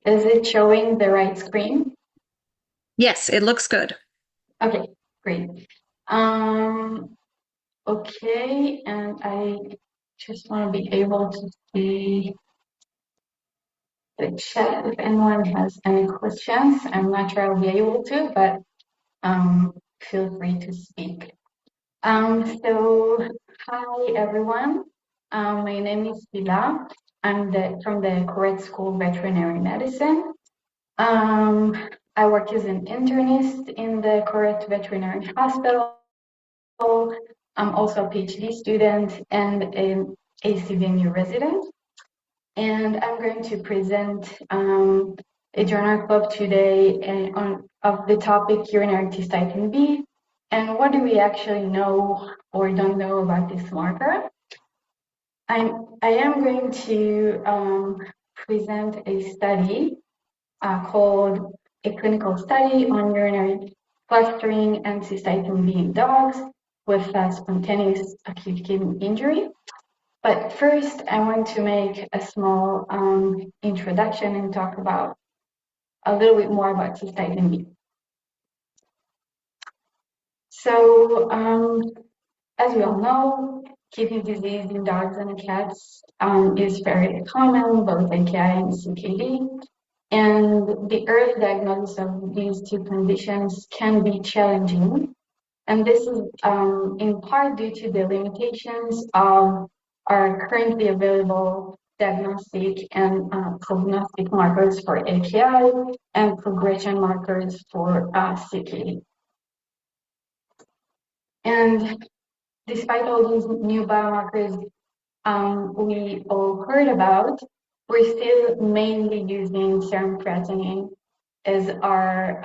Is it showing the right screen? Yes, it looks good. Okay, great. Okay, and I just want to be able to see the chat if anyone has any questions. I'm not sure I'll be able to, but feel free to speak. So hi everyone. My name is Hilla. I'm from the Correct School of Veterinary Medicine. I work as an internist in the Correct Veterinary Hospital. I'm also a PhD student and an ACVNU resident. And I'm going to present a journal club today of the topic urinary cystatin B. And what do we actually know or don't know about this marker? I am going to present a study called a clinical study on urinary clustering and cystatin B in dogs with spontaneous acute kidney injury. But first, I want to make a small introduction and talk about a little bit more about cystatin B. So, as we all know, kidney disease in dogs and cats is very common, both AKI and CKD. And the early diagnosis of these two conditions can be challenging. And this is in part due to the limitations of our currently available diagnostic and prognostic markers for AKI and progression markers for CKD. And despite all these new biomarkers we all heard about, we're still mainly using serum creatinine as our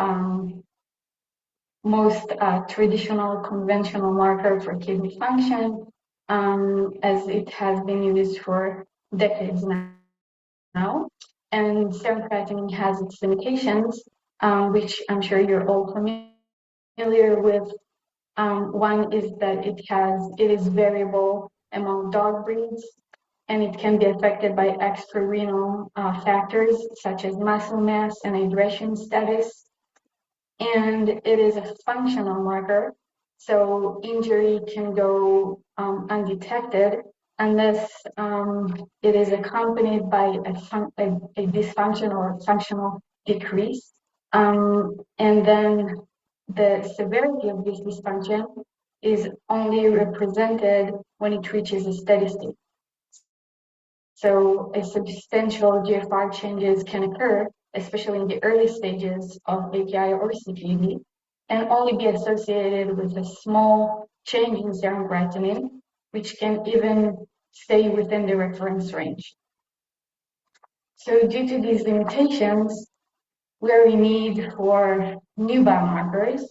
most traditional conventional marker for kidney function, as it has been used for decades now. And serum creatinine has its limitations, which I'm sure you're all familiar with. One is that it is variable among dog breeds, and it can be affected by extrarenal factors such as muscle mass and hydration status. And it is a functional marker, so injury can go undetected unless it is accompanied by a dysfunction or functional decrease. And then the severity of this dysfunction is only represented when it reaches a steady state. So a substantial GFR changes can occur, especially in the early stages of AKI or CKD, and only be associated with a small change in serum creatinine, which can even stay within the reference range. So due to these limitations, we are in need for new biomarkers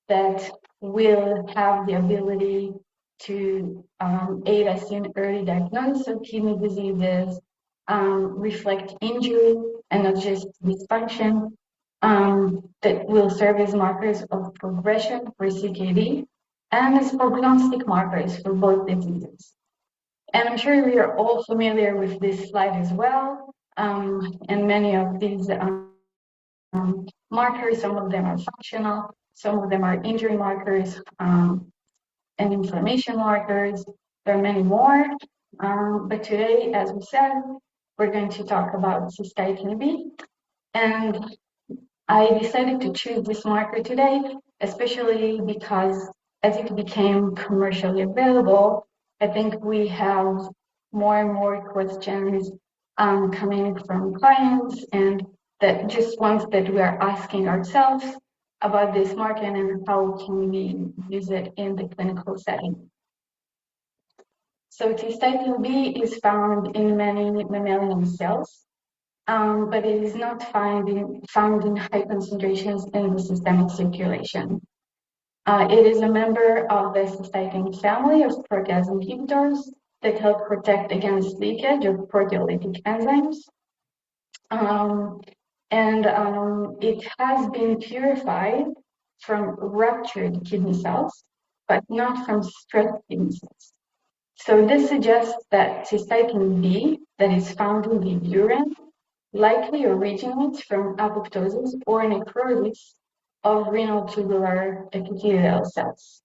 that will have the ability to aid us in early diagnosis of kidney diseases, reflect injury and not just dysfunction, that will serve as markers of progression for CKD and as prognostic markers for both diseases. And I'm sure we are all familiar with this slide as well. And many of these markers, some of them are functional, some of them are injury markers and inflammation markers. There are many more. But today, as we said, we're going to talk about cystatin B. And I decided to choose this marker today, especially because as it became commercially available, I think we have more and more questions coming from clients and that just ones that we are asking ourselves about this marker and how can we use it in the clinical setting. So cystatin B is found in many mammalian cells, but it is not found in high concentrations in the systemic circulation. It is a member of the cystatin family of protease inhibitors that help protect against leakage of proteolytic enzymes. It has been purified from ruptured kidney cells, but not from stressed kidney cells. So this suggests that cystatin B that is found in the urine likely originates from apoptosis or necrosis of renal tubular epithelial cells.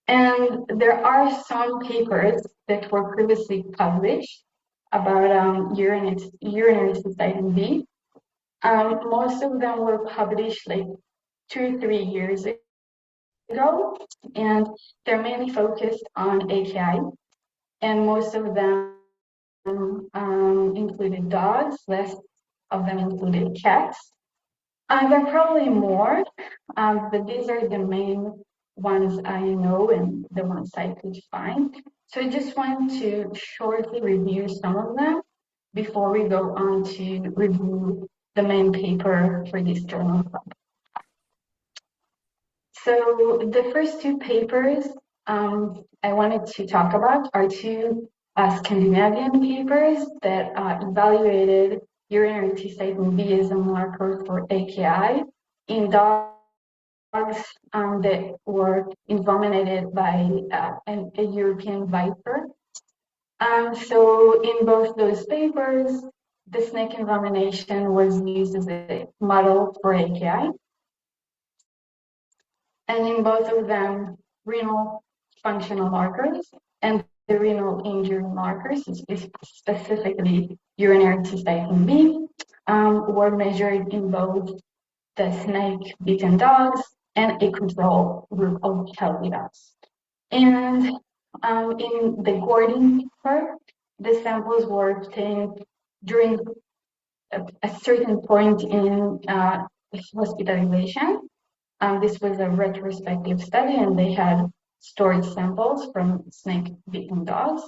And there are some papers that were previously published about urinary cystatin B. Most of them were published like 2-3 years ago, and they're mainly focused on AKI, and most of them included dogs, less of them included cats. There are probably more, but these are the main ones I know and the ones I could find. So I just want to shortly review some of them before we go on to review the main paper for this journal club. So the first two papers I wanted to talk about are two Scandinavian papers that evaluated urinary cystatin B as a marker for AKI in dogs that were envenomated by a European viper. So in both those papers, the snake envenomation was used as a model for AKI. And in both of them, renal functional markers and the renal injury markers, specifically urinary cystatin B, were measured in both the snake-bitten dogs and a control group of healthy dogs. And in the Gordon paper, the samples were obtained during a certain point in hospitalization. This was a retrospective study, and they had stored samples from snake-bitten dogs.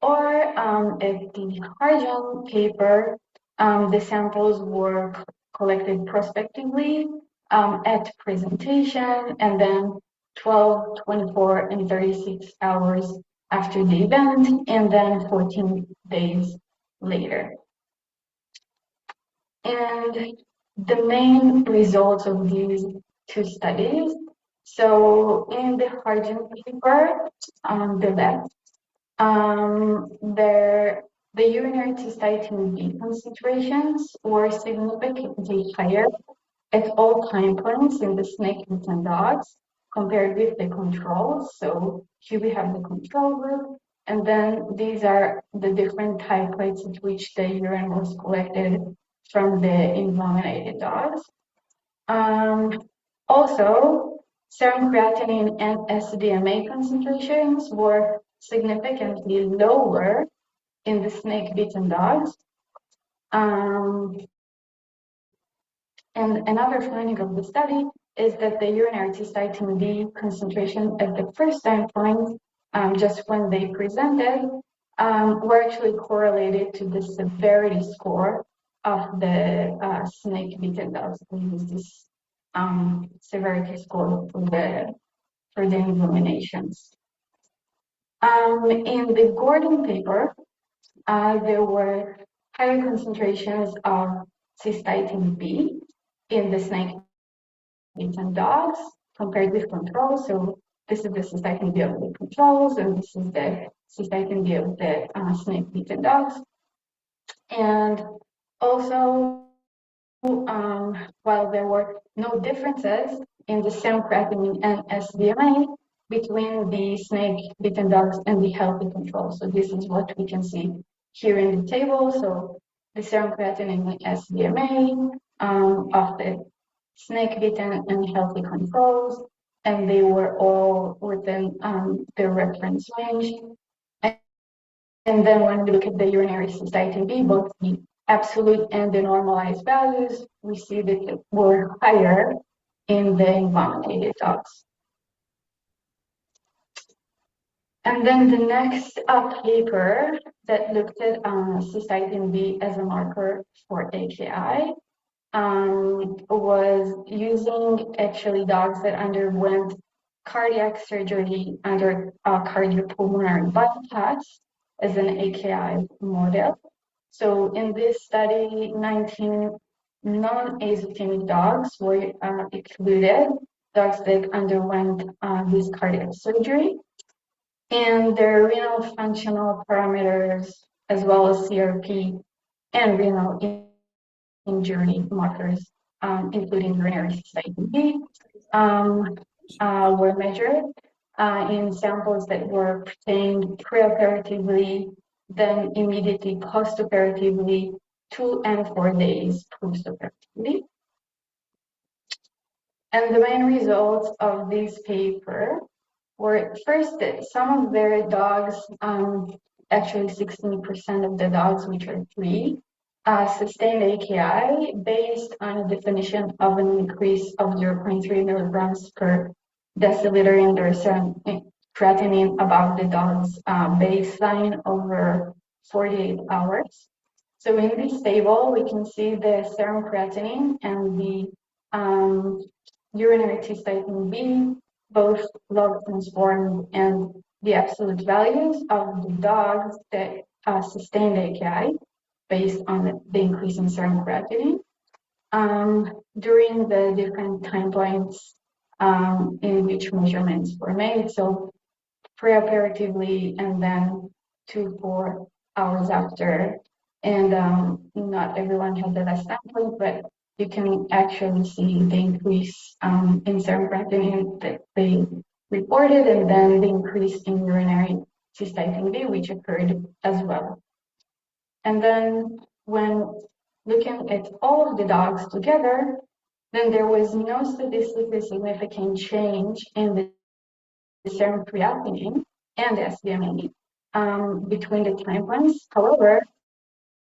Or at the Harjan paper, the samples were collected prospectively at presentation, and then 12, 24, and 36 hours after the event, and then 14 days later. And the main results of these two studies. So in the Harjan paper on the left, the urinary cystatin B concentrations were significantly higher at all time points in the snake-bitten dogs compared with the controls. So here we have the control group, and then these are the different time points at which the urine was collected from the envenomated dogs. Also, serum creatinine and SDMA concentrations were significantly lower in the snake-bitten dogs. And another finding of the study is that the urinary cystatin B concentration at the first time point, just when they presented, were actually correlated to the severity score of the snake-bitten dogs. We use this severity score for the envenomations. In the Gordon paper, there were higher concentrations of cystatin B in the snake-bitten dogs compared with controls. So this is the cystatin B of the controls, and this is the cystatin B of the snake-bitten dogs. And also, while there were no differences in the serum creatinine and SDMA between the snake-bitten dogs and the healthy controls. So this is what we can see here in the table. So the serum creatinine and SDMA of the snake-bitten and healthy controls, and they were all within the reference range. And then when we look at the urinary cystatin B, both the absolute and the normalized values, we see that they were higher in the envenomated dogs. And then the next paper that looked at cystatin B as a marker for AKI was using actually dogs that underwent cardiac surgery under cardiopulmonary bypass as an AKI model. So in this study, 19 non-azotemic dogs were included, dogs that underwent this cardiac surgery. And their renal functional parameters, as well as CRP and renal injury markers, including urinary cystatin B, were measured in samples that were obtained preoperatively, then immediately postoperatively, 2 and 4 days postoperatively. And the main results of this paper were first that some of their dogs, actually 16% of the dogs, which are 3, sustained AKI based on a definition of an increase of 0.3 milligrams per deciliter in their serum creatinine above the dog's baseline over 48 hours. So in this table, we can see the serum creatinine and the urinary cystatin B, both log transformed, and the absolute values of the dogs that sustained AKI based on the increase in serum creatinine during the different time points in which measurements were made. So preoperatively and then 2-4 hours after. And not everyone had the last sampling, but you can actually see the increase in serum creatinine that they reported, and then the increase in urinary cystatin B, which occurred as well. And then when looking at all of the dogs together, then there was no statistically significant change in the serum creatinine and the SDMA between the time points. However,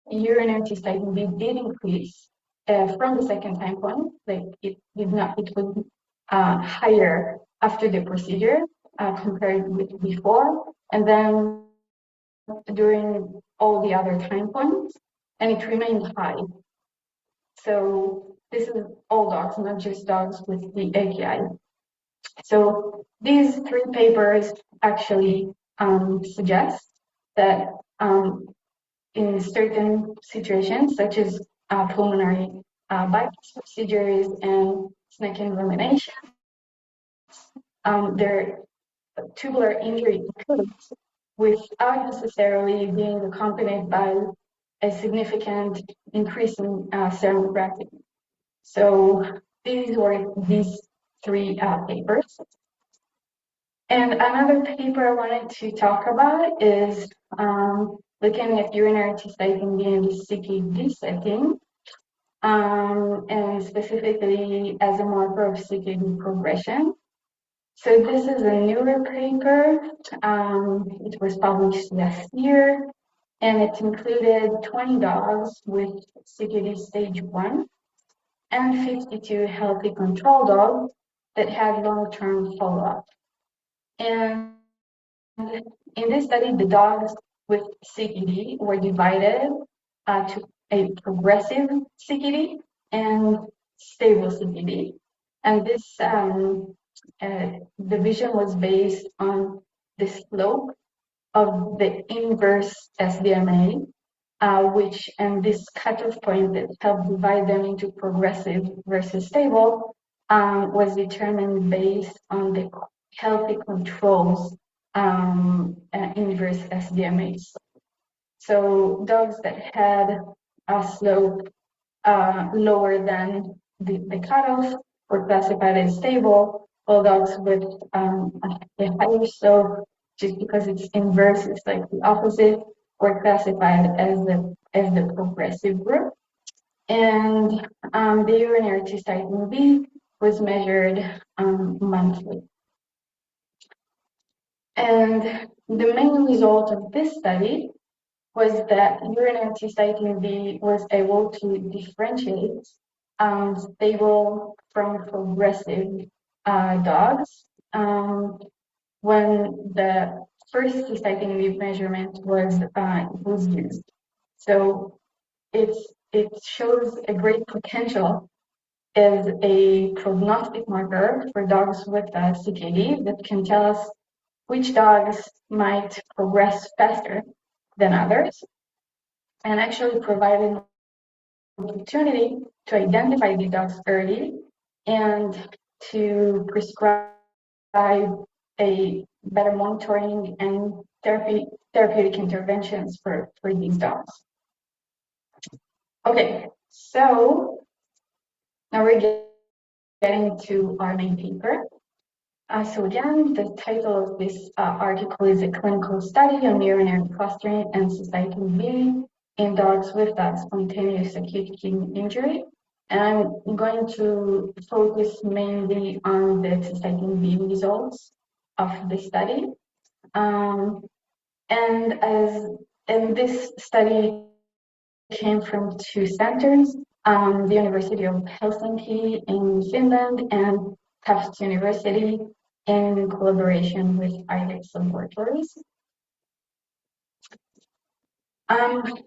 urinary cystatin B did increase from the second time point. Like it was higher after the procedure compared with before, and then during all the other time points, and it remained high. So this is all dogs, not just dogs with the AKI. So these 3 papers actually suggest that in certain situations, such as pulmonary bypass procedures and snacking rumination, their tubular injury occurs without necessarily being accompanied by a significant increase in serum creatinine. So these were these 3 papers. And another paper I wanted to talk about is looking at urinary cystatin B in the CKD setting, and specifically as a marker of CKD progression. So this is a newer paper. It was published last year, and it included 20 dogs with CKD stage 1 and 52 healthy control dogs that had long-term follow-up. And in this study, the dogs with CKD were divided to a progressive CKD and stable CKD. And this division was based on the slope of the inverse SDMA, and this cutoff point that helped divide them into progressive versus stable was determined based on the healthy controls inverse SDMAs. So dogs that had a slope lower than the cutoff were classified as stable, while dogs with a higher slope, just because it's inverse, it's like the opposite, were classified as the progressive group. And the urinary cystatin B was measured monthly. And the main result of this study was that urinary cystatin B was able to differentiate stable from progressive dogs when the first cystatin B measurement was used. So it shows a great potential as a prognostic marker for dogs with CKD that can tell us which dogs might progress faster than others, and actually provide an opportunity to identify the dogs early and to prescribe a better monitoring and therapeutic interventions for these dogs. Okay, so now we're getting to our main paper. So again, the title of this article is a clinical study on urinary clustering and Cystatin B in dogs with that spontaneous acute kidney injury. And I'm going to focus mainly on the Cystatin B results of the study. And this study came from two centers, the University of Helsinki in Finland and Tufts University in collaboration with IDEX laboratories.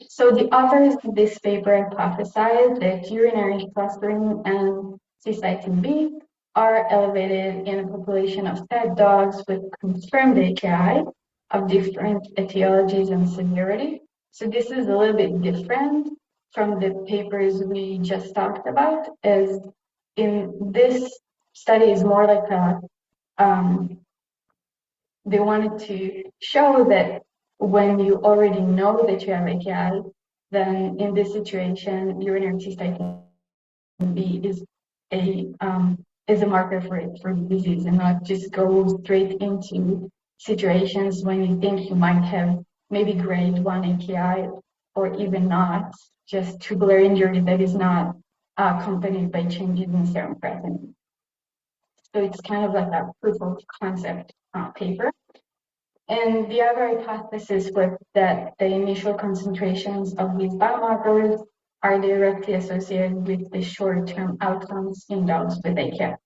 So the authors of this paper hypothesized that urinary clustering and Cystatin B are elevated in a population of fed dogs with confirmed AKI of different etiologies and severity. So this is a little bit different from the papers we just talked about, as in this study is more like a they wanted to show that when you already know that you have AKI, then in this situation, urinary cystatin B is a marker for disease, and not just go straight into situations when you think you might have maybe grade 1 AKI or even not, just tubular injury that is not accompanied by changes in serum creatinine. So it's kind of like a proof of concept paper. And the other hypothesis was that the initial concentrations of these biomarkers are directly associated with the short-term outcomes in dogs with AKI.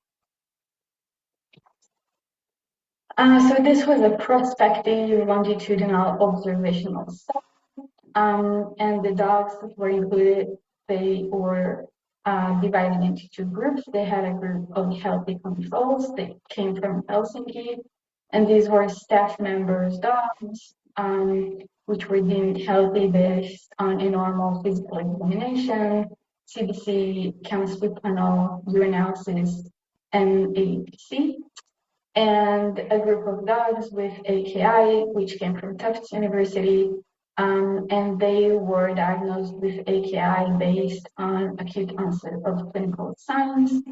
So this was a prospective longitudinal observational study, and the dogs that were included, they were divided into two groups. They had a group of healthy controls that came from Helsinki, and these were staff members' dogs, which were deemed healthy based on a normal physical examination, CBC, chemistry panel, urinalysis, and APC. And a group of dogs with AKI, which came from Tufts University, and they were diagnosed with AKI based on acute onset of clinical signs,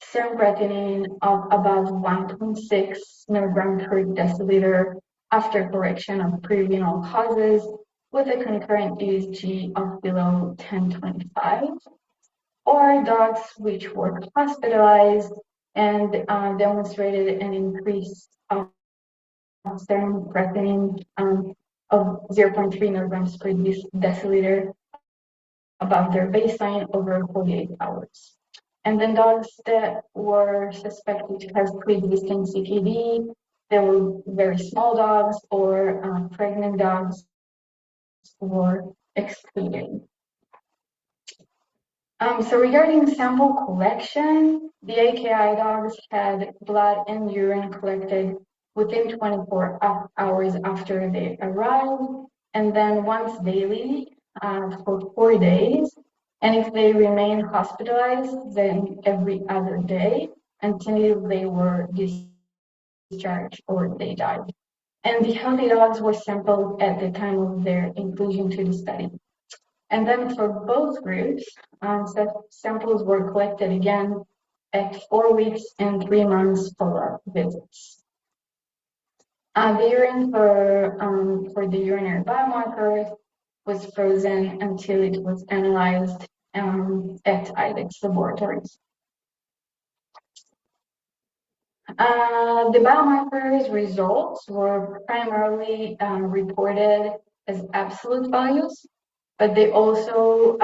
serum creatinine of above 1.6 milligram per deciliter after correction of prerenal causes, with a concurrent ESG of below 1025, or dogs which were hospitalized and demonstrated an increase of serum creatinine of 0.3 milligrams per deciliter above their baseline over 48 hours. And then dogs that were suspected to have pre-existing CKD, they were very small dogs or pregnant dogs were excluded. So regarding sample collection, the AKI dogs had blood and urine collected within 24 hours after they arrived, and then once daily for 4 days. And if they remain hospitalized, then every other day until they were discharged or they died. And the healthy dogs were sampled at the time of their inclusion to the study. And then for both groups, samples were collected again at 4 weeks and 3 months follow-up visits. The urine for the urinary biomarkers was frozen until it was analyzed at IDEX laboratories. The biomarkers results were primarily reported as absolute values, but they also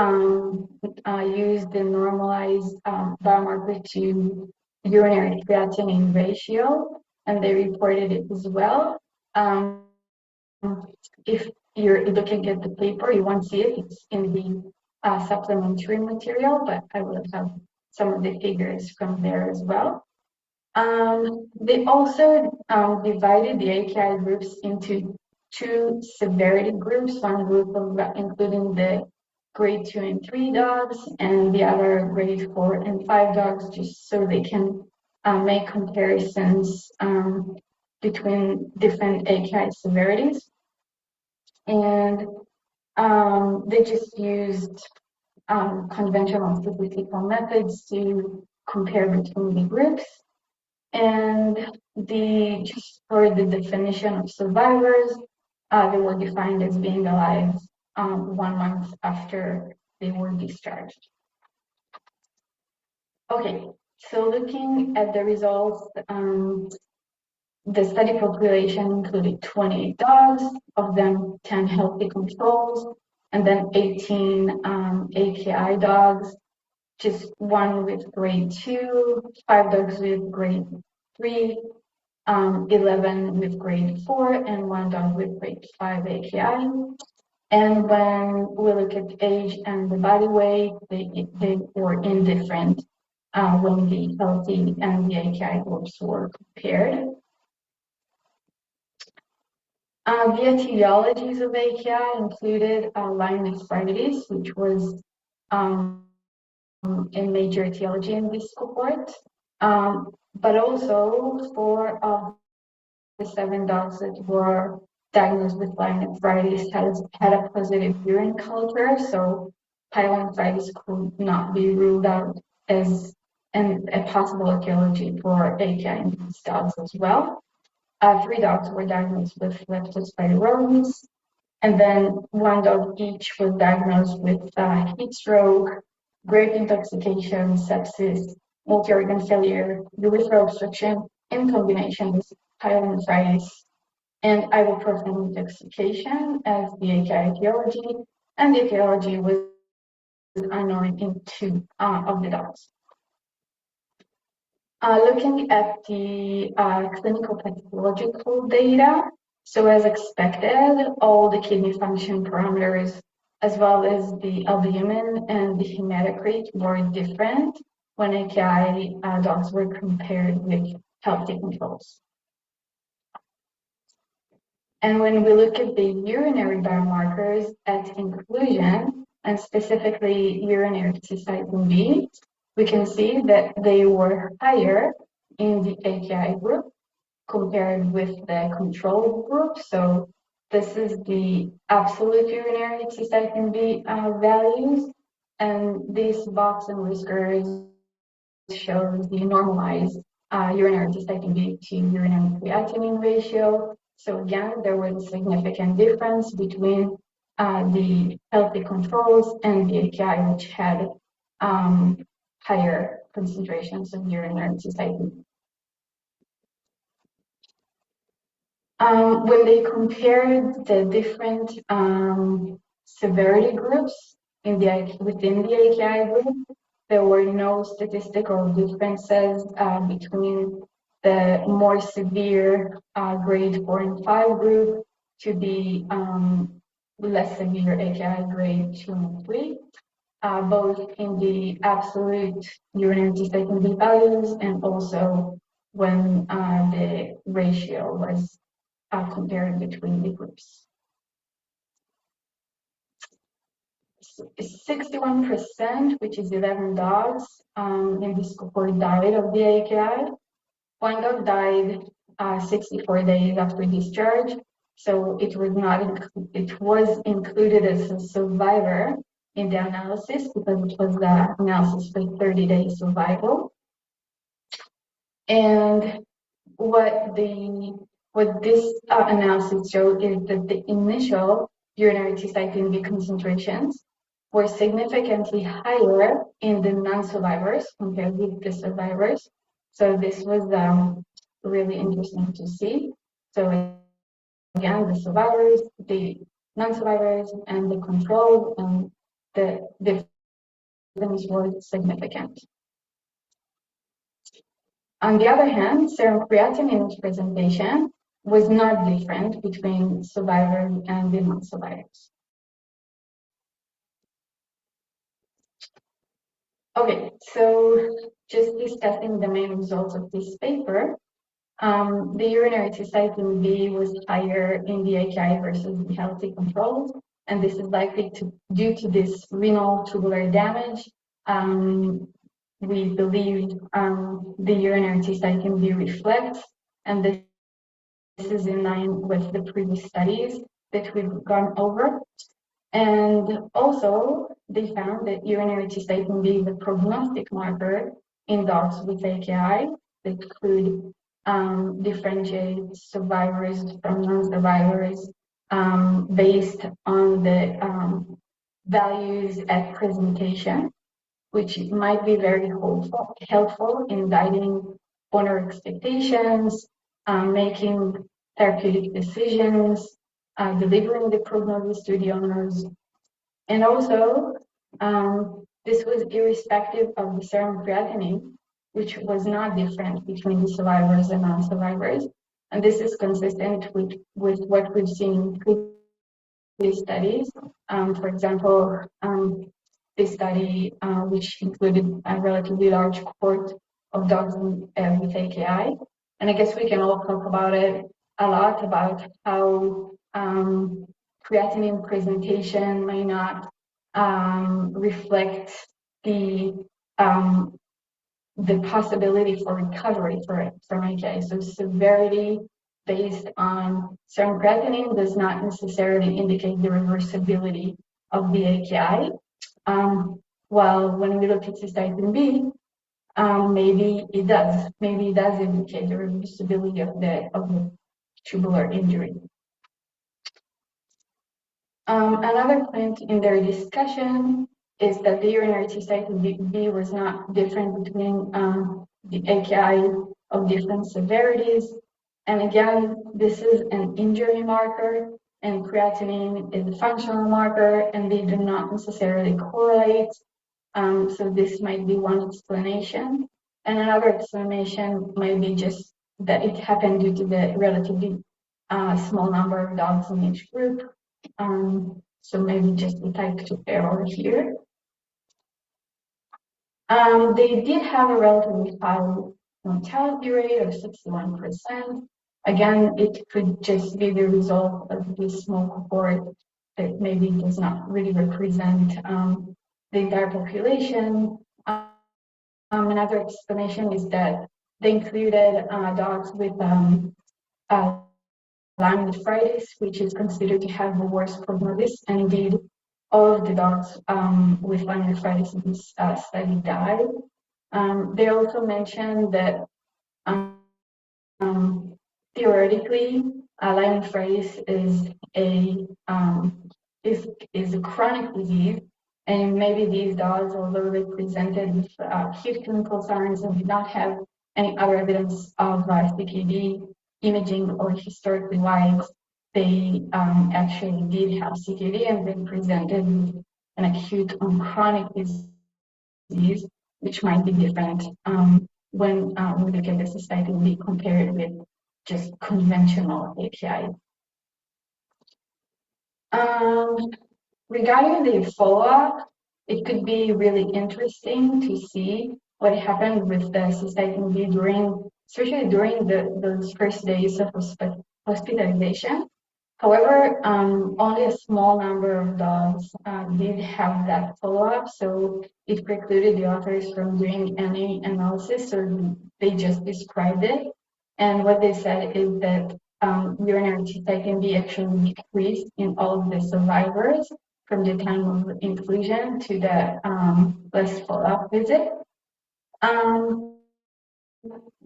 used the normalized biomarker to urinary creatinine ratio, and they reported it as well. If you're looking at the paper, you won't see it. It's in the supplementary material, but I will have some of the figures from there as well. They also divided the AKI groups into two severity groups, one group of, including the grade 2 and 3 dogs, and the other grade 4 and 5 dogs, just so they can make comparisons between different AKI severities. And they just used conventional statistical methods to compare between the groups. And just for the definition of survivors, they were defined as being alive 1 month after they were discharged. Okay, so looking at the results, the study population included 28 dogs, of them 10 healthy controls, and then 18 AKI dogs, just 1 with grade 2, 5 dogs with grade 3, 11 with grade 4, and 1 dog with grade 5 AKI. And when we look at age and the body weight, they were indifferent when the healthy and the AKI groups were compared. The etiologies of AKI included Lyme nephritis, which was a major etiology in this cohort, but also for the 7 dogs that were diagnosed with Lyme nephritis had a positive urine culture, so pyelonephritis could not be ruled out as a possible etiology for AKI in these dogs as well. 3 dogs were diagnosed with leptospirosis, and then 1 dog each was diagnosed with heat stroke, grape intoxication, sepsis, multi-organ failure, urethral obstruction in combination with pyelonephritis and ibuprofen intoxication as the AKI etiology, and the etiology was unknown in 2 of the dogs. Looking at the clinical pathological data, so as expected, all the kidney function parameters, as well as the albumin and the hematocrit, were different when AKI dogs were compared with healthy controls. And when we look at the urinary biomarkers at inclusion, and specifically urinary cystatin B, we can see that they were higher in the AKI group compared with the control group. So this is the absolute urinary cystatin B values, and this box and whiskers shows the normalized urinary cystatin B to urinary creatinine ratio. So again, there was a significant difference between the healthy controls and the AKI, which had higher concentrations of urinary cystatin. When they compared the different severity groups within the AKI group, there were no statistical differences between the more severe grade 4 and 5 group to the less severe AKI grade 2 and 3. Both in the absolute urinary cystatin B values and also when the ratio was compared between the groups. 61%, which is 11 dogs in this cohort, died of the AKI. 1 dog died 64 days after discharge, so it was included as a survivor in the analysis because it was the analysis for 30-day survival. And what this analysis showed is that the initial urinary cystatin B concentrations were significantly higher in the non-survivors compared with the survivors. So this was really interesting to see. So again, the survivors, the non-survivors, and the control, and the difference was significant. On the other hand, serum creatinine presentation was not different between survivors and the non-survivors. Okay, so just discussing the main results of this paper, the urinary cystatin B was higher in the AKI versus the healthy controls, and this is likely due to this renal tubular damage we believe the urinary cystatin B reflects, and this is in line with the previous studies that we've gone over. And also, they found that urinary cystatin B is a prognostic marker in dogs with AKI that could differentiate survivors from non-survivors based on the values at presentation, which might be very helpful in guiding owner expectations, making therapeutic decisions, delivering the prognosis to the owners. And also, this was irrespective of the serum creatinine, which was not different between the survivors and non-survivors. And this is consistent with what we've seen in previous studies. For example, this study, which included a relatively large cohort of dogs with AKI. And I guess we can all talk about it a lot, about how creatinine presentation may not reflect the possibility for recovery from AKI. So severity based on serum creatinine does not necessarily indicate the reversibility of the AKI. While when we look at cystatin B, maybe it does. Maybe it does indicate the reversibility of the tubular injury. Another point in their discussion is that the urinary cystatin B was not different between the AKI of different severities. And again, this is an injury marker, and creatinine is a functional marker, and they do not necessarily correlate. So this might be one explanation. And another explanation might be just that it happened due to the relatively small number of dogs in each group. So maybe just a type 2 error here. They did have a relatively high mortality rate of 61%. Again, it could just be the result of this small cohort that maybe does not really represent the entire population. Another explanation is that they included dogs with Lyme nephritis, which is considered to have the worst prognosis, and indeed, all of the dogs with Lyme nephritis in this study died. They also mentioned that theoretically, Lyme nephritis is a chronic disease, and maybe these dogs, although they presented with acute clinical signs and did not have any other evidence of CKD imaging or historically wise, they actually did have CKD and then presented with an acute and chronic disease, which might be different when we look at the cystatin B compared with just conventional AKI. Regarding the follow-up, it could be really interesting to see what happened with the cystatin B especially during those first days of hospitalization. However, only a small number of dogs did have that follow-up, so it precluded the authors from doing any analysis, so they just described it. And what they said is that urinary cystatin B actually decreased in all of the survivors from the time of inclusion to the last follow-up visit.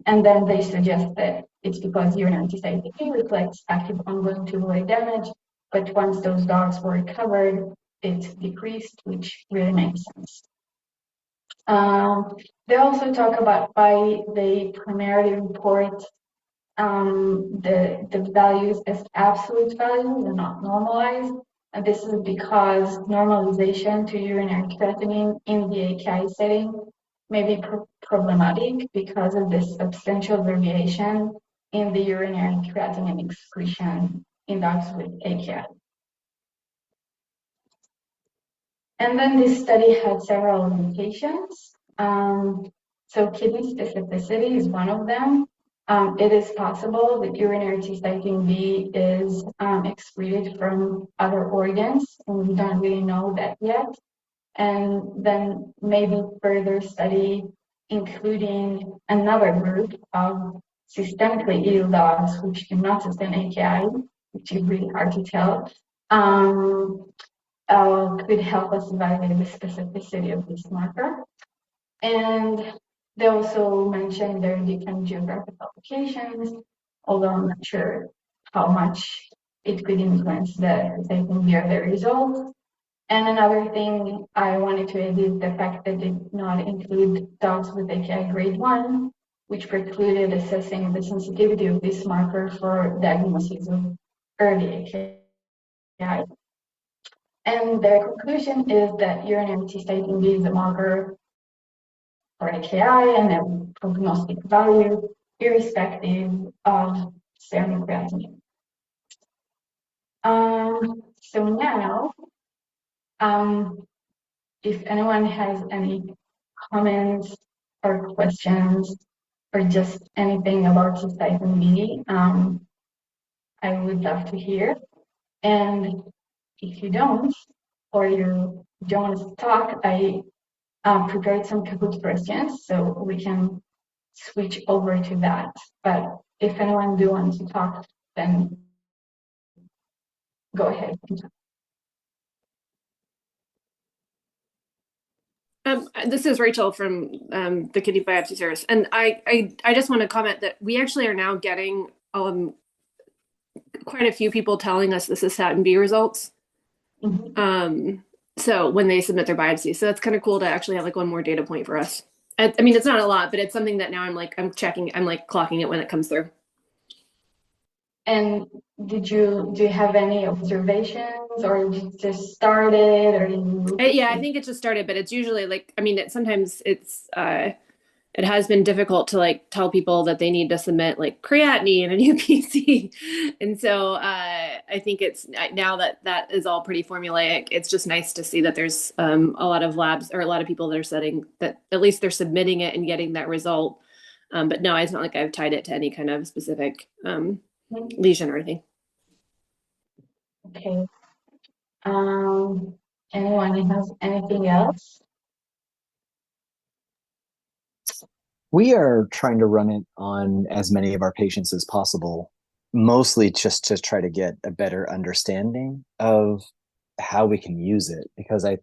And then they suggest that it's because urinary cystatin B reflects active ongoing tubular damage, but once those dogs were recovered, it decreased, which really makes sense. They also talk about why they primarily report the values as absolute values and not normalized. And this is because normalization to urinary creatinine in the AKI setting may be problematic because of the substantial variation in the urinary creatinine excretion in dogs with AKI. And then this study had several limitations. So kidney specificity is one of them. It is possible that urinary cystatin B is excreted from other organs, and we don't really know that yet. And then maybe further study including another group of systemically ill dogs which do not sustain AKI, which is really hard to tell, could help us evaluate the specificity of this marker. And they also mentioned there are different geographic applications, although I'm not sure how much it could influence the cystatin or the results. And another thing I wanted to add is the fact that it did not include dogs with AKI grade 1, which precluded assessing the sensitivity of this marker for diagnosis of early AKI. And their conclusion is that urinary cystatin B is a marker for AKI and a prognostic value, irrespective of serum creatinine. So now, if anyone has any comments or questions or just anything about cystatin B, I would love to hear. And if you don't, or you don't want to talk, I prepared some Kahoot questions so we can switch over to that. But if anyone do want to talk, then go ahead. This is Rachel from the Kidney Biopsy Service, and I just want to comment that we actually are now getting quite a few people telling us the Cystatin B results. Mm-hmm. So when they submit their biopsy, so that's kind of cool to actually have like one more data point for us. I mean, it's not a lot, but it's something that now I'm checking, I'm like clocking it when it comes through. And do you have any observations, or you just started, or you? Yeah, I think it just started, but it's usually like, I mean, sometimes it has been difficult to like tell people that they need to submit like creatinine and UPC. And so I think it's now that is all pretty formulaic. It's just nice to see that there's a lot of labs or a lot of people that are setting that, at least they're submitting it and getting that result. But no, it's not like I've tied it to any kind of specific lesion or anything. Okay. Anyone has anything else? We are trying to run it on as many of our patients as possible, mostly just to try to get a better understanding of how we can use it. Because I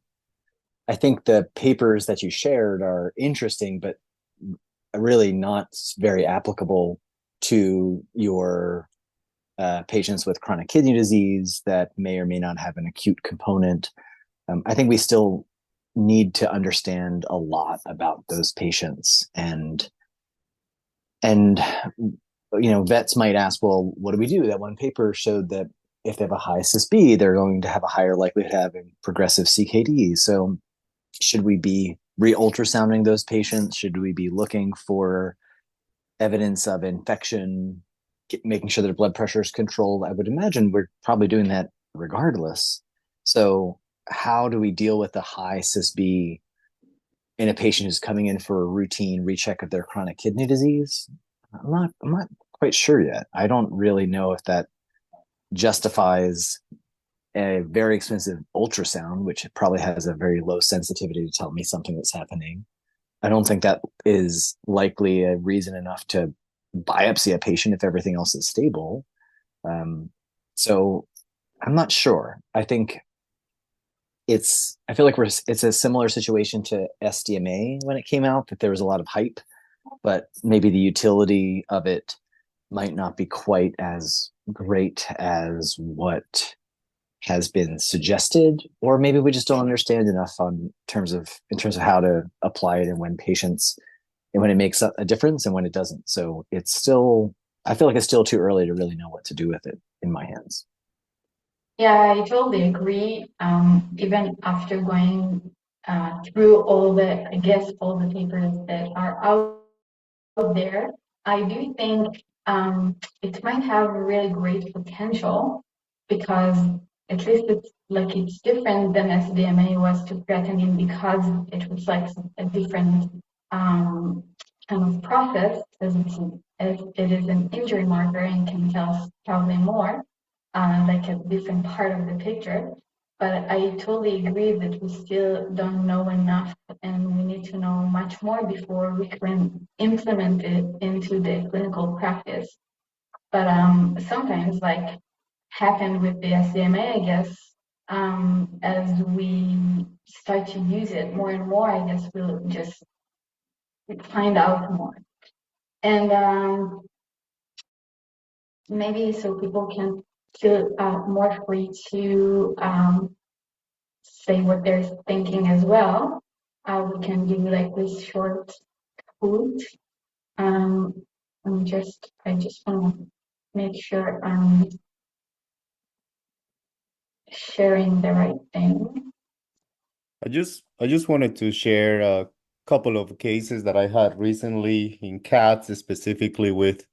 think the papers that you shared are interesting, but really not very applicable to your patients with chronic kidney disease that may or may not have an acute component. I think we still need to understand a lot about those patients, and vets might ask, well, what do we do? That one paper showed that if they have a high CysB, they're going to have a higher likelihood of having progressive CKD. So should we be re-ultrasounding those patients? Should we be looking for evidence of infection, making sure their blood pressure is controlled? I would imagine we're probably doing that regardless. So how do we deal with the high CysB in a patient who's coming in for a routine recheck of their chronic kidney disease? I'm not quite sure yet. I don't really know if that justifies a very expensive ultrasound, which probably has a very low sensitivity to tell me something that's happening. I don't think that is likely a reason enough to biopsy a patient if everything else is stable. So I'm not sure. I feel like it's a similar situation to SDMA when it came out, that there was a lot of hype, but maybe the utility of it might not be quite as great as what has been suggested, or maybe we just don't understand enough in terms of how to apply it and when it makes a difference and when it doesn't. So I feel like it's still too early to really know what to do with it in my hands. Yeah, I totally agree. Even after going through all the papers that are out there, I do think it might have really great potential, because at least it's different than SDMA was to creatinine, because it reflects a different kind of process, as it is an injury marker and can tell us probably more. Like a different part of the picture. But I totally agree that we still don't know enough, and we need to know much more before we can implement it into the clinical practice. But sometimes, like happened with the SDMA, I guess, as we start to use it more and more, I guess we'll just find out more. And maybe so people can feel more free to say what they're thinking as well. We can give like this short quote. I just want to make sure I'm sharing the right thing. I just wanted to share a couple of cases that I had recently in cats, specifically with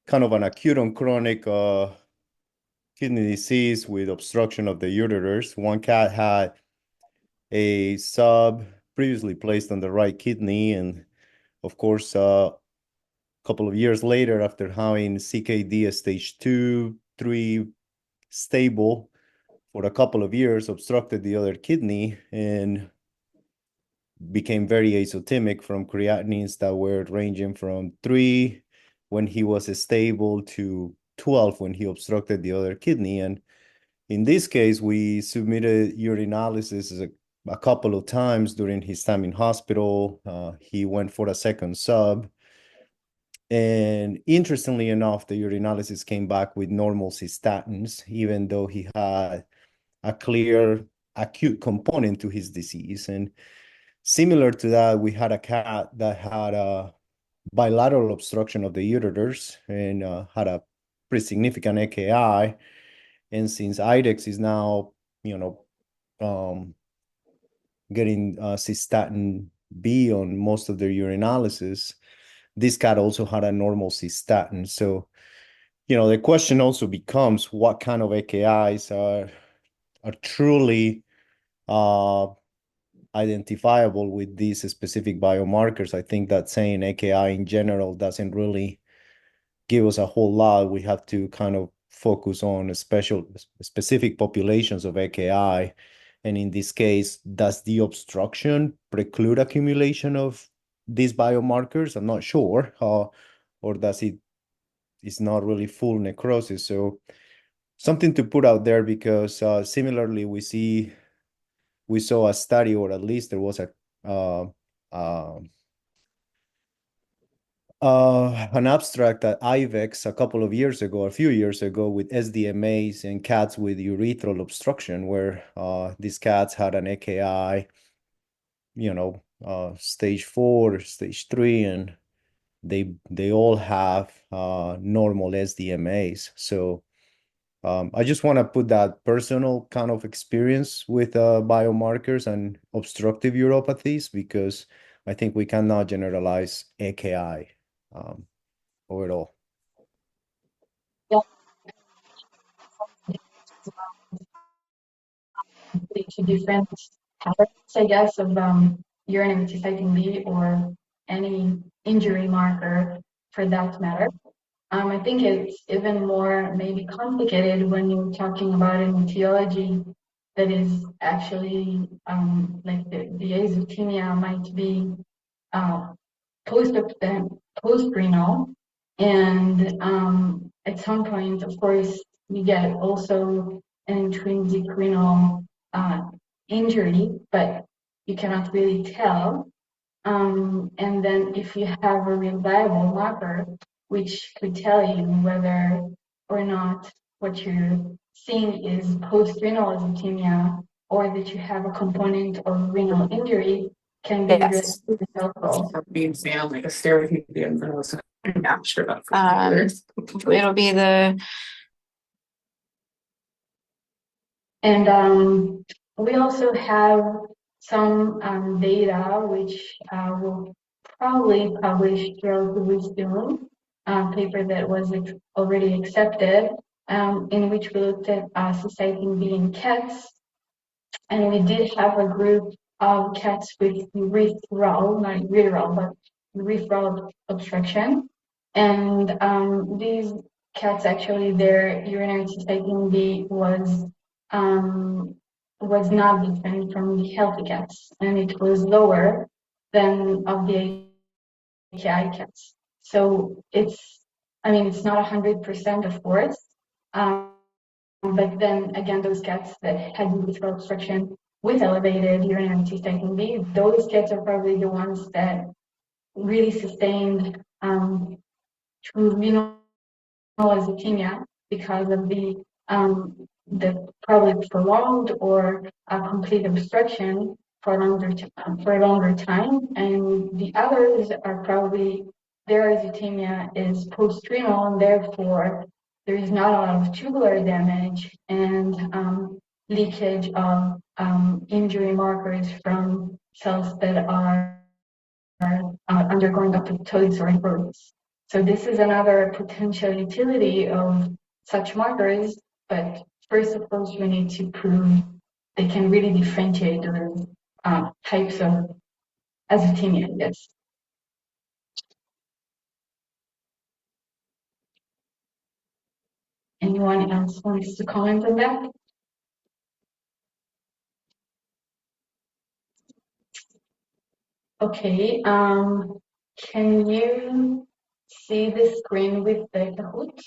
kind of an acute on chronic kidney disease with obstruction of the ureters. One cat had a sub previously placed on the right kidney, and of course, a couple of years later, after having CKD stage 2, 3 stable for a couple of years, obstructed the other kidney and became very acytemic from creatinines that were ranging from 3 when he was stable to 12 when he obstructed the other kidney. And in this case, we submitted urinalysis a couple of times during his time in hospital. He went for a second sub. And interestingly enough, the urinalysis came back with normal cystatins, even though he had a clear acute component to his disease. And similar to that, we had a cat that had a bilateral obstruction of the ureters and had a pretty significant AKI. And since IDEX is now, getting cystatin B on most of their urinalysis, this cat also had a normal cystatin. So, the question also becomes what kind of AKIs are truly identifiable with these specific biomarkers. I think that saying AKI in general doesn't really give us a whole lot. We have to kind of focus on specific populations of AKI. And in this case, does the obstruction preclude accumulation of these biomarkers? I'm not sure. Or does it's not really full necrosis? So something to put out there, because similarly, we saw a study, or at least there was an abstract at IVEX a few years ago, with SDMAs and cats with urethral obstruction, where these cats had an AKI, stage 4, stage 3, and they all have normal SDMAs. So I just want to put that personal kind of experience with biomarkers and obstructive uropathies, because I think we cannot generalize AKI overall. Yeah. To different patterns, I guess, of urinary cystatin B or any injury marker for that matter. I think it's even more maybe complicated when you're talking about an etiology that is actually like the azotemia might be post-renal, and at some point, of course, you get also an intrinsic renal injury, but you cannot really tell. And then if you have a reliable marker, which could tell you whether or not what you're seeing is post-renal azotemia, or that you have a component of renal injury, can be Yes. really helpful. Being sound like a stereotypical diagnosis. I'm not sure about it'll be the And we also have some data which will probably publish relatively soon, paper that was already accepted, in which we looked at cystatin B in cats. And we did have a group of cats with urethral, not ureteral, but urethral obstruction. And these cats, actually, their urinary cystatin B was not different from the healthy cats, and it was lower than of the AKI cats. So it's not 100%, of course, but then again, those cats that had urethral obstruction with elevated urinary cystatin B, those cats are probably the ones that really sustained true renal azotemia because of the probably prolonged or complete obstruction for a longer time, and the others are probably their azotemia is post-renal, and therefore there is not a lot of tubular damage and leakage of injury markers from cells that are undergoing apoptosis or necrosis. So this is another potential utility of such markers, but first, of course, we need to prove they can really differentiate those types of azotemia, yes. Anyone else wants to comment on that? Okay, can you see the screen with the Kahoot?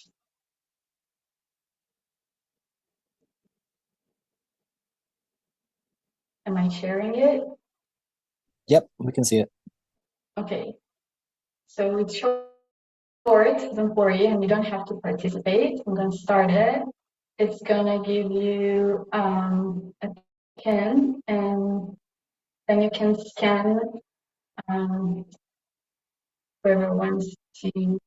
Am I sharing it? Yep, we can see it. Okay, so it's short, don't worry, and you don't have to participate. I'm going to start it. It's going to give you a pin, and then you can scan whoever wants to.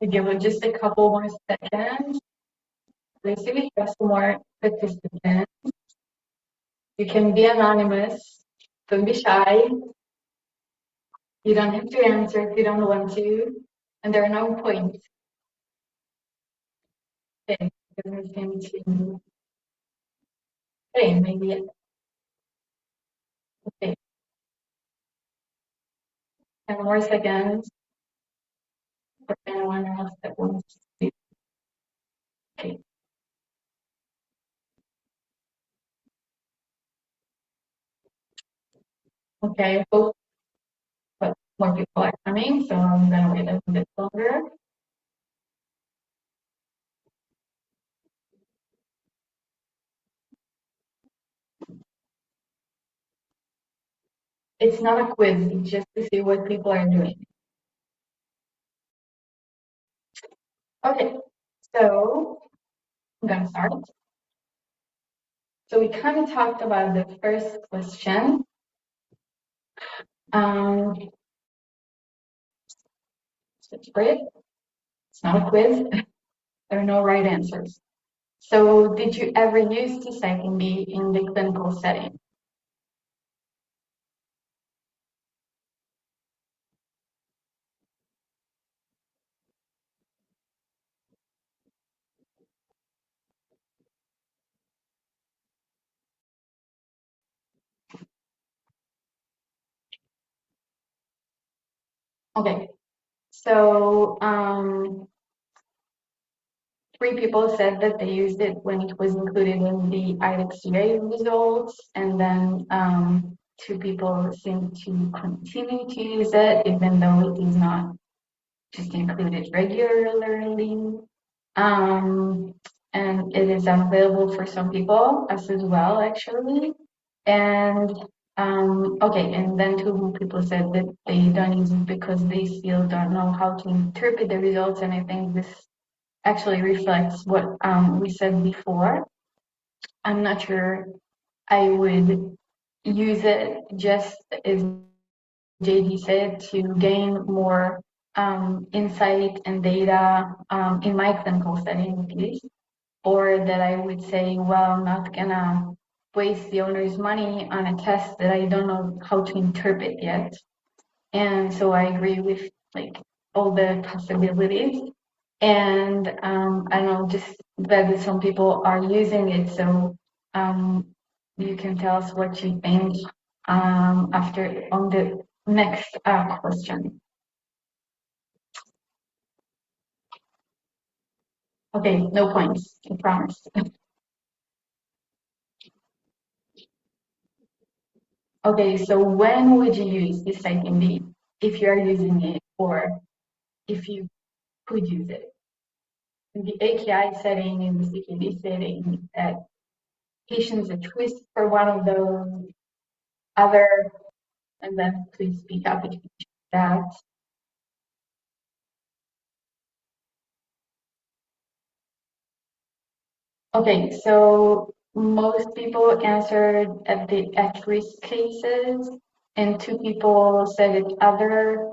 Give it just a couple more seconds. Let's see if we have some more participants. You can be anonymous. Don't be shy. You don't have to answer if you don't want to. And there are no points. Okay, okay, maybe. Okay, 10 more seconds for anyone else that wants to speak. Okay. Okay, I hope but more people are coming, so I'm gonna wait a little bit longer. It's not a quiz, it's just to see what people are doing. Okay, so I'm gonna start. So we kind of talked about the first question. It's great. It's not a quiz. There are no right answers. So did you ever use cystatin B in the clinical setting? Okay, so 3 people said that they used it when it was included in the IDEX-GA results, and then 2 people seem to continue to use it, even though it is not just included regularly. And it is available for some people as well, actually. And okay, and then 2 people said that they don't use it because they still don't know how to interpret the results, and I think this actually reflects what we said before. I'm not sure I would use it just as JD said to gain more insight and data in my clinical setting, at least. or that I would say, well, I'm not gonna waste the owner's money on a test that I don't know how to interpret yet. And so I agree with like all the possibilities. And I don't know, just that some people are using it. So you can tell us what you think after on the next question. Okay, no points, I promise. Okay, so when would you use this Cystatin B if you are using it or if you could use it? In the AKI setting, in the CKD setting, that patients at risk for one of those other, and then please speak up if you choose that. Okay, so most people answered at the at-risk cases, and 2 people said it other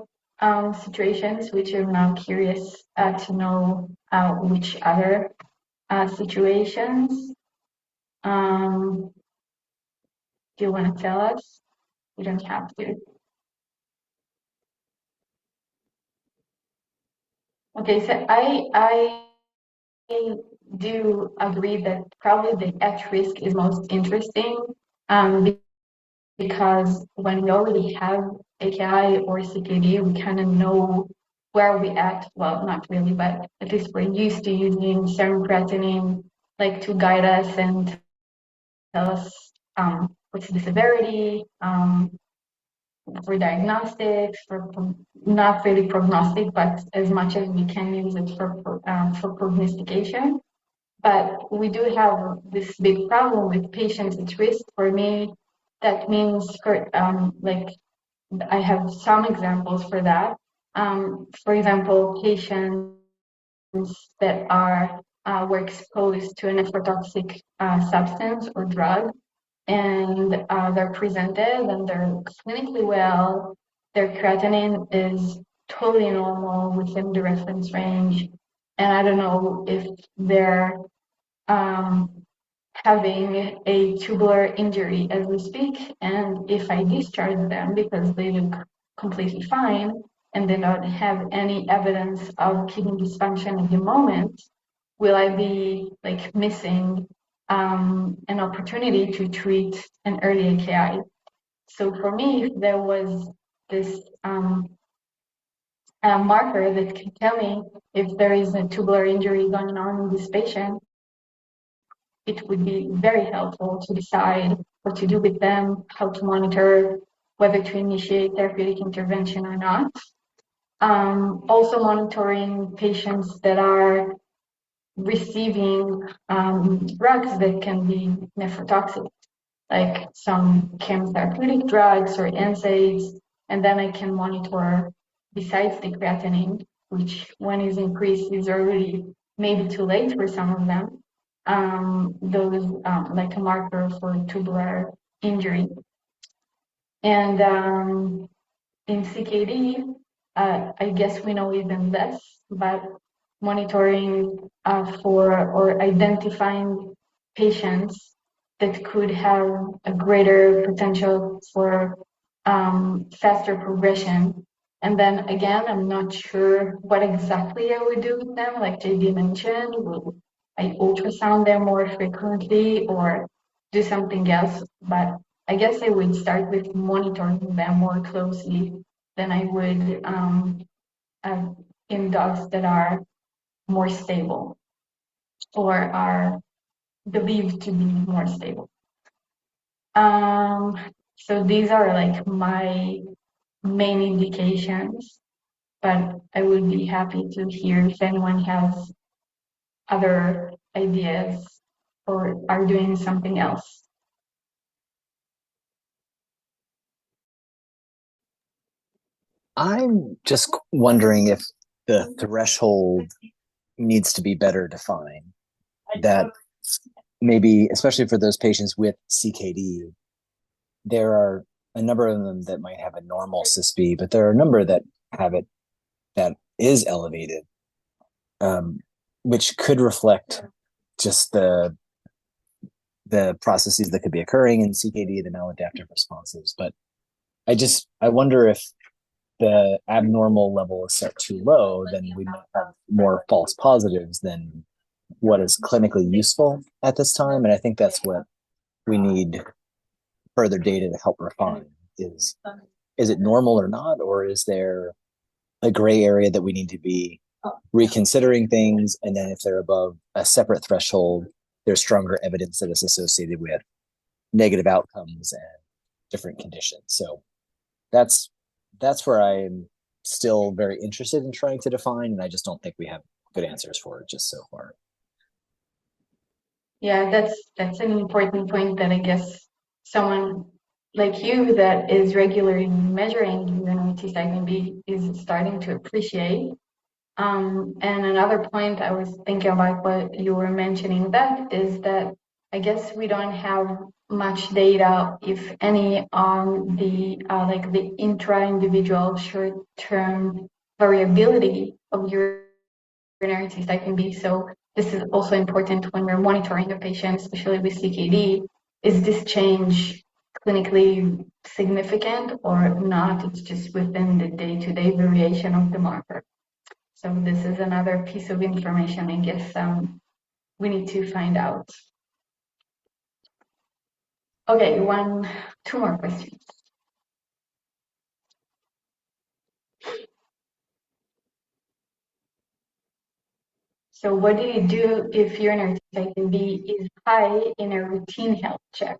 situations, which I'm now curious to know which other situations. Do you want to tell us? You don't have to. Okay, so I do agree that probably the at-risk is most interesting because when we already have AKI or CKD, we kind of know where we at. Well, not really, but at least we're used to using serum creatinine like to guide us and tell us what's the severity for diagnostics, for not really prognostic, but as much as we can use it for prognostication. But we do have this big problem with patients at risk. For me, that means for like I have some examples for that. For example, patients that are were exposed to a nephrotoxic substance or drug, and they're presented and they're clinically well. Their creatinine is totally normal within the reference range, and I don't know if they're having a tubular injury as we speak, and if I discharge them because they look completely fine and they don't have any evidence of kidney dysfunction at the moment, will I be like missing an opportunity to treat an early AKI? So for me, if there was this marker that can tell me if there is a tubular injury going on in this patient, it would be very helpful to decide what to do with them, how to monitor, whether to initiate therapeutic intervention or not. Also monitoring patients that are receiving drugs that can be nephrotoxic, like some chemotherapeutic drugs or NSAIDs, and then I can monitor besides the creatinine, which when is increased is already maybe too late for some of them, those like a marker for tubular injury. And in CKD, I guess we know even less, but monitoring for or identifying patients that could have a greater potential for faster progression. And then again, I'm not sure what exactly I would do with them. Like JD mentioned, will I ultrasound them more frequently or do something else? But I guess I would start with monitoring them more closely than I would in dogs that are more stable or are believed to be more stable. So these are like my main indications, but I would be happy to hear if anyone has other ideas or are doing something else. I'm just wondering if the threshold needs to be better defined. That maybe, especially for those patients with CKD, there are a number of them that might have a normal CISB, but there are a number that have it that is elevated, which could reflect just the processes that could be occurring in CKD, the maladaptive responses. But I wonder if the abnormal level is set too low, then we might have more false positives than what is clinically useful at this time. And I think that's what we need further data to help refine is it normal or not, or is there a gray area that we need to be reconsidering things? And then if they're above a separate threshold, there's stronger evidence that it's associated with negative outcomes and different conditions. So that's where I'm still very interested in trying to define, and I just don't think we have good answers for it just so far. Yeah, that's an important point that I guess someone like you that is regularly measuring urinary cystatin B is starting to appreciate. And another point I was thinking about what you were mentioning that is that I guess we don't have much data, if any, on the like the intra-individual short-term variability of urinary cystatin B. So this is also important when we're monitoring a patient, especially with CKD. Is this change clinically significant or not? It's just within the day-to-day variation of the marker. So this is another piece of information I guess we need to find out. Okay, two more questions. So what do you do if urinary cystatin B is high in a routine health check?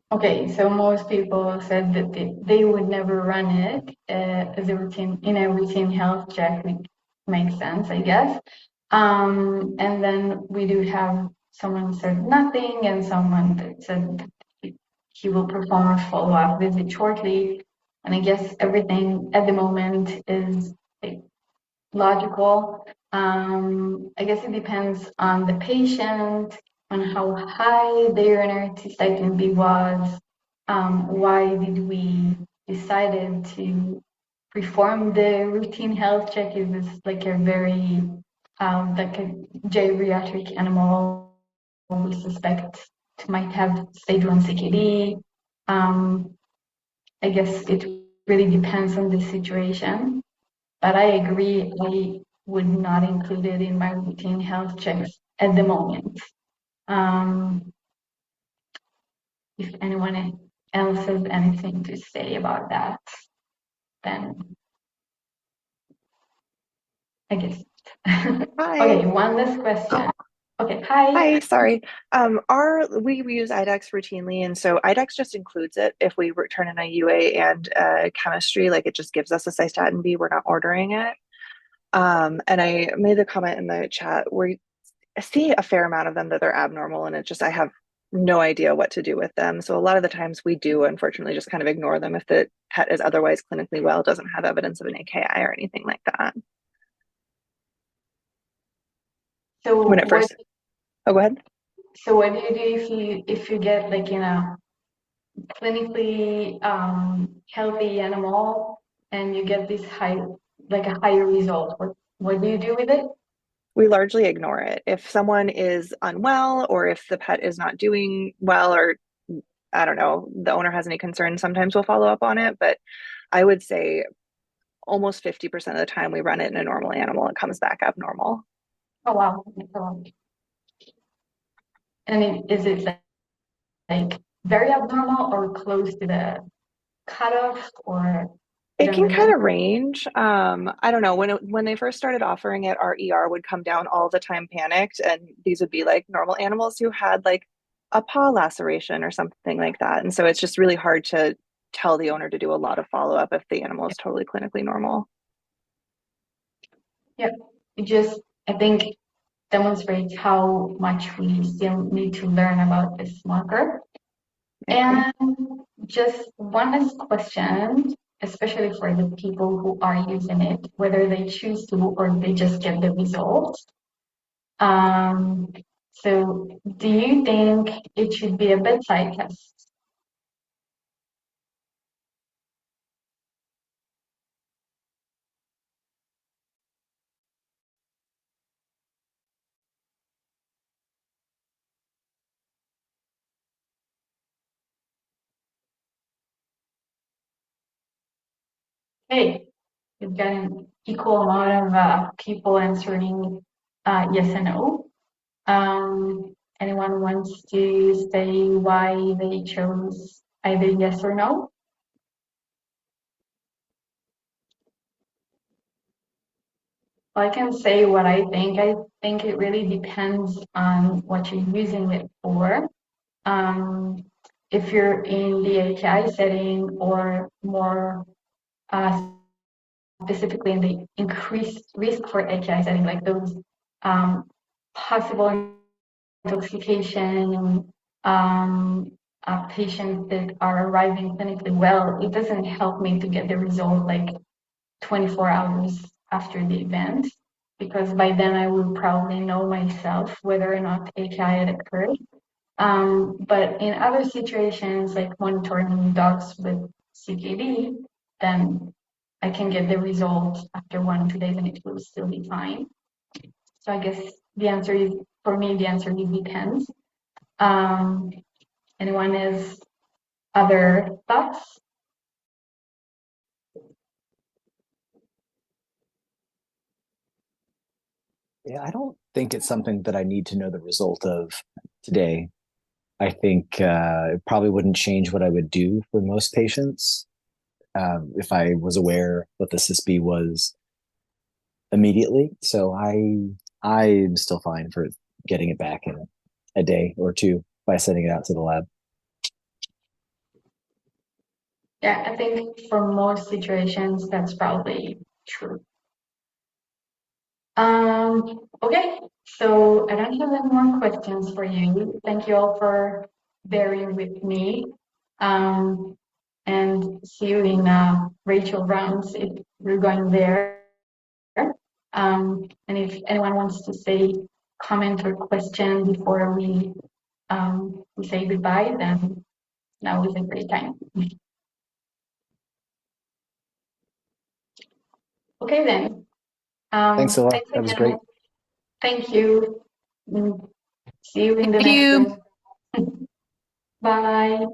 Okay, so most people said that they would never run it as a routine in a routine health check. Makes sense, I guess. And then we do have someone said nothing, and someone that said he will perform a follow-up visit shortly. And I guess everything at the moment is like, logical. I guess it depends on the patient, on how high the urinary cystatin B was. Why did we decided to perform the routine health check? Is this like a very like a geriatric animal we suspect might have stage 1 CKD? I guess it really depends on the situation. But I agree, I would not include it in my routine health checks at the moment. If anyone else has anything to say about that, then I guess. Hi. Okay, one last question. Okay, hi. Hi, sorry. We use IDEX routinely, and so IDEX just includes it if we return an IUA and chemistry, like it just gives us a cystatin B, we're not ordering it. And I made the comment in the chat where I see a fair amount of them that they're abnormal, and I have no idea what to do with them. So a lot of the times we do, unfortunately, just kind of ignore them if the pet is otherwise clinically well, doesn't have evidence of an AKI or anything like that. So When it first, go ahead. So what do you do if you get like in a clinically healthy animal and you get this higher result? What do you do with it? We largely ignore it. If someone is unwell or if the pet is not doing well, or I don't know, the owner has any concerns, sometimes we'll follow up on it. But I would say almost 50% of the time we run it in a normal animal, it comes back abnormal. Oh, wow. And is it like very abnormal or close to the cutoff, or it can kind of range. I don't know. When they first started offering it, our ER would come down all the time panicked, and these would be like normal animals who had like a paw laceration or something like that. And so it's just really hard to tell the owner to do a lot of follow-up if the animal is totally clinically normal. Yeah, it just, I think, demonstrates how much we still need to learn about this marker. And just one last question. especially for the people who are using it, whether they choose to or they just get the result. So do you think it should be a bedside test? Hey, we've got an equal amount of people answering yes and no. Anyone wants to say why they chose either yes or no? Well, I can say what I think. I think it really depends on what you're using it for. If you're in the AKI setting or more specifically in the increased risk for AKI setting, like those possible intoxication patients that are arriving clinically well, it doesn't help me to get the result like 24 hours after the event, because by then I will probably know myself whether or not AKI had occurred. But in other situations, like monitoring dogs with CKD, then I can get the result after 1 or 2 days and it will still be fine. So I guess the answer is, for me, the answer is depends. Anyone has other thoughts? Yeah, I don't think it's something that I need to know the result of today. I think it probably wouldn't change what I would do for most patients if I was aware what the CISB was immediately. So I'm still fine for getting it back in a day or two by sending it out to the lab. Yeah, I think for most situations, that's probably true. Okay, so I don't have any more questions for you. Thank you all for bearing with me. And see you in Rachel rounds if you're going there. And if anyone wants to say comment or question before we say goodbye, then now is a great time. Okay then. Thanks, Hilla. Thanks That was again. great. Thank you. See you in the Thank next you. one. Bye.